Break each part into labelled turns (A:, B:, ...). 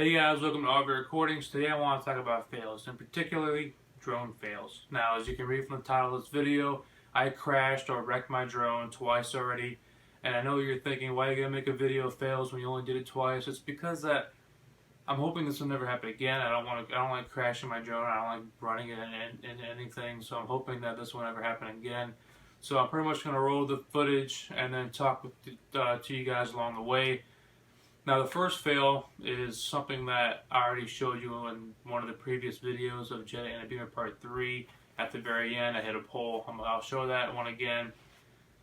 A: Hey guys, welcome to RVrecordings. Today I want to talk about fails, and particularly drone fails. Now, as you can read from the title of this video, I crashed or wrecked my drone twice already. And I know you're thinking, why are you going to make a video of fails when you only did it twice? It's because that I'm hoping this will never happen again. I don't like crashing my drone. I don't like running it in anything. So I'm hoping that this won't ever happen again. So I'm pretty much going to roll the footage and then talk to you guys along the way. Now the first fail is something that I already showed you in one of the previous videos of Jetta and a Beamer Part 3. At the very end I hit a pole. I'll show that one again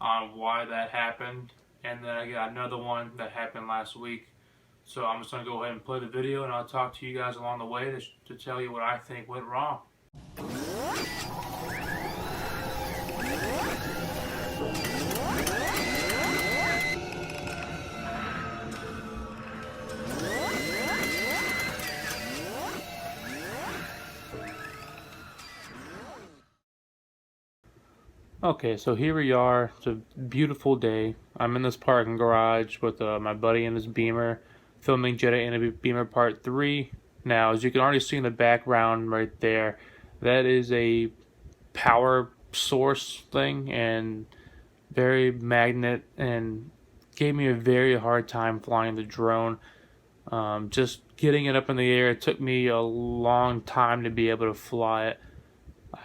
A: on why that happened. And then I got another one that happened last week. So I'm just going to go ahead and play the video and I'll talk to you guys along the way to tell you what I think went wrong. Okay, so here we are. It's a beautiful day. I'm in this parking garage with my buddy and his Beamer, filming Jetta and a Beamer Part 3. Now, as you can already see in the background right there, that is a power source thing and very magnet, and gave me a very hard time flying the drone. Just getting it up in the air, it took me a long time to be able to fly it.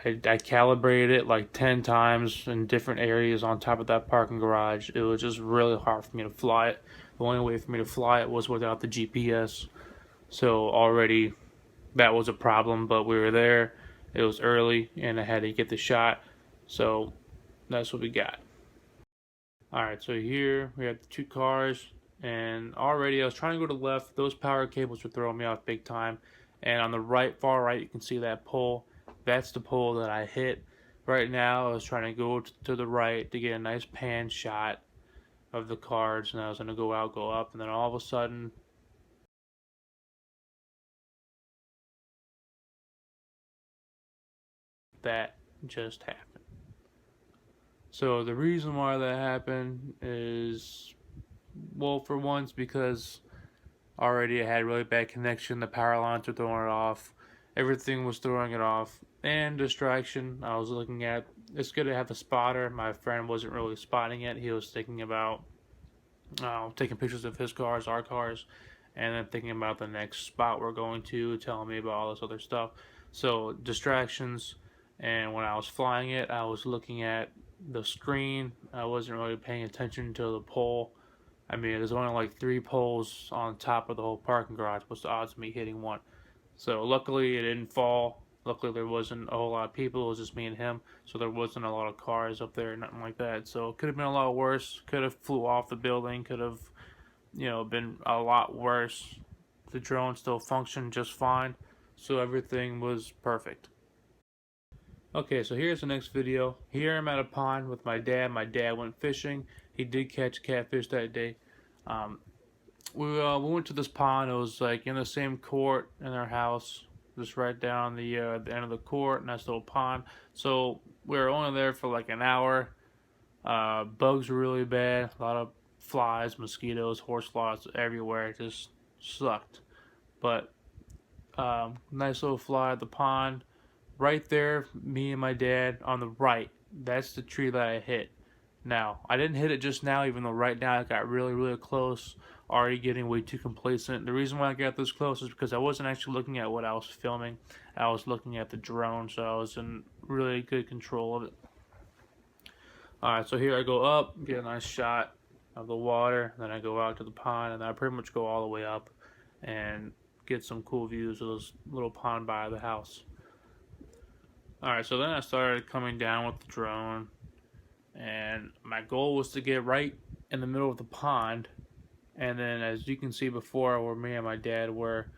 A: I calibrated it like 10 times in different areas on top of that parking garage. It was just really hard for me to fly it. The only way for me to fly it was without the GPS. So already that was a problem, but we were there. It was early and I had to get the shot. So that's what we got. Alright, so here we have the two cars, and already I was trying to go to the left. Those power cables were throwing me off big time. And on the right, far right, you can see that pole. That's the pole that I hit. Right now I was trying to go to the right to get a nice pan shot of the cars, and I was going to go out, go up, and then all of a sudden that just happened. So the reason why that happened is, well, for once, because already I had really bad connection. The power lines were throwing it off. Everything was throwing it off. And distraction. I was looking at, it's good to have a spotter. My friend wasn't really spotting it. He was thinking about taking pictures of his cars, our cars, and then thinking about the next spot we're going to, telling me about all this other stuff. So distractions. And when I was flying it, I was looking at the screen. I wasn't really paying attention to the pole. I mean, there's only like 3 poles on top of the whole parking garage. What's the odds of me hitting one? So luckily it didn't fall. Luckily there wasn't a whole lot of people. It was just me and him. So there wasn't a lot of cars up there, nothing like that. So it could have been a lot worse. Could have flew off the building. Could have, been a lot worse. The drone still functioned just fine. So everything was perfect. Okay, so here's the next video. Here I'm at a pond with my dad. My dad went fishing. He did catch catfish that day. We went to this pond. It was like in the same court in our house, just right down the end of the court, nice little pond. So we were only there for like an hour. Bugs were really bad. A lot of flies, mosquitoes, horse flies everywhere. It just sucked. But nice little fly at the pond. Right there, me and my dad on the right. That's the tree that I hit. Now, I didn't hit it just now, even though right now I got really, really close, already getting way too complacent. The reason why I got this close is because I wasn't actually looking at what I was filming. I was looking at the drone, so I was in really good control of it. Alright, so here I go up, get a nice shot of the water, then I go out to the pond, and then I pretty much go all the way up and get some cool views of this little pond by the house. Alright, so then I started coming down with the drone, and my goal was to get right in the middle of the pond. And then, as you can see before, where me and my dad were,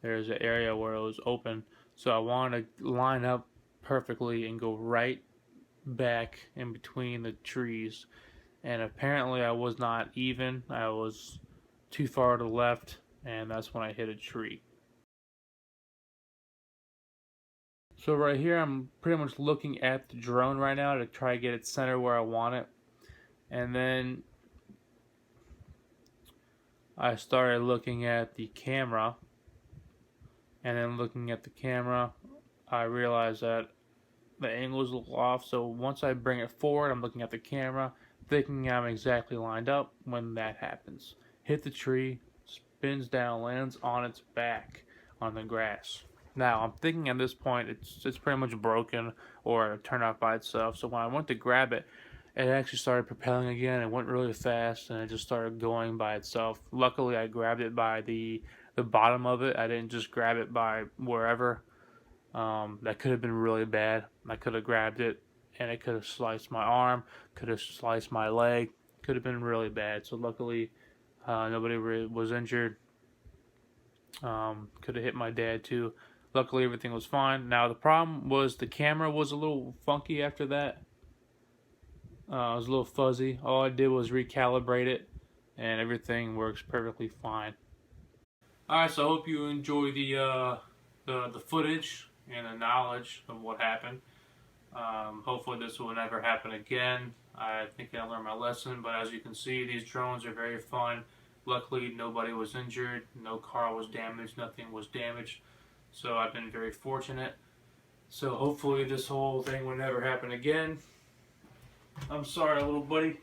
A: there's an area where it was open. So I wanted to line up perfectly and go right back in between the trees. And apparently I was not even. I was too far to the left, and that's when I hit a tree. So right here, I'm pretty much looking at the drone right now to try to get it centered where I want it. And then I started looking at the camera, And then looking at the camera, I realized that the angle is a little off. So once I bring it forward, I'm looking at the camera, thinking I'm exactly lined up when that happens. Hit the tree, spins down, lands on its back on the grass. Now I'm thinking at this point it's pretty much broken or turned off by itself. So when I went to grab it, it actually started propelling again. It went really fast and it just started going by itself. Luckily, I grabbed it by the bottom of it. I didn't just grab it by wherever. That could have been really bad. I could have grabbed it and it could have sliced my arm, could have sliced my leg, could have been really bad. So luckily, nobody was injured. Could have hit my dad too. Luckily, everything was fine. Now the problem was the camera was a little funky after that. It was a little fuzzy. All I did was recalibrate it, and everything works perfectly fine. All right, so I hope you enjoy the footage and the knowledge of what happened. Hopefully, this will never happen again. I think I learned my lesson, but as you can see, these drones are very fun. Luckily, nobody was injured, no car was damaged, nothing was damaged. So I've been very fortunate. So hopefully, this whole thing will never happen again. I'm sorry, little buddy.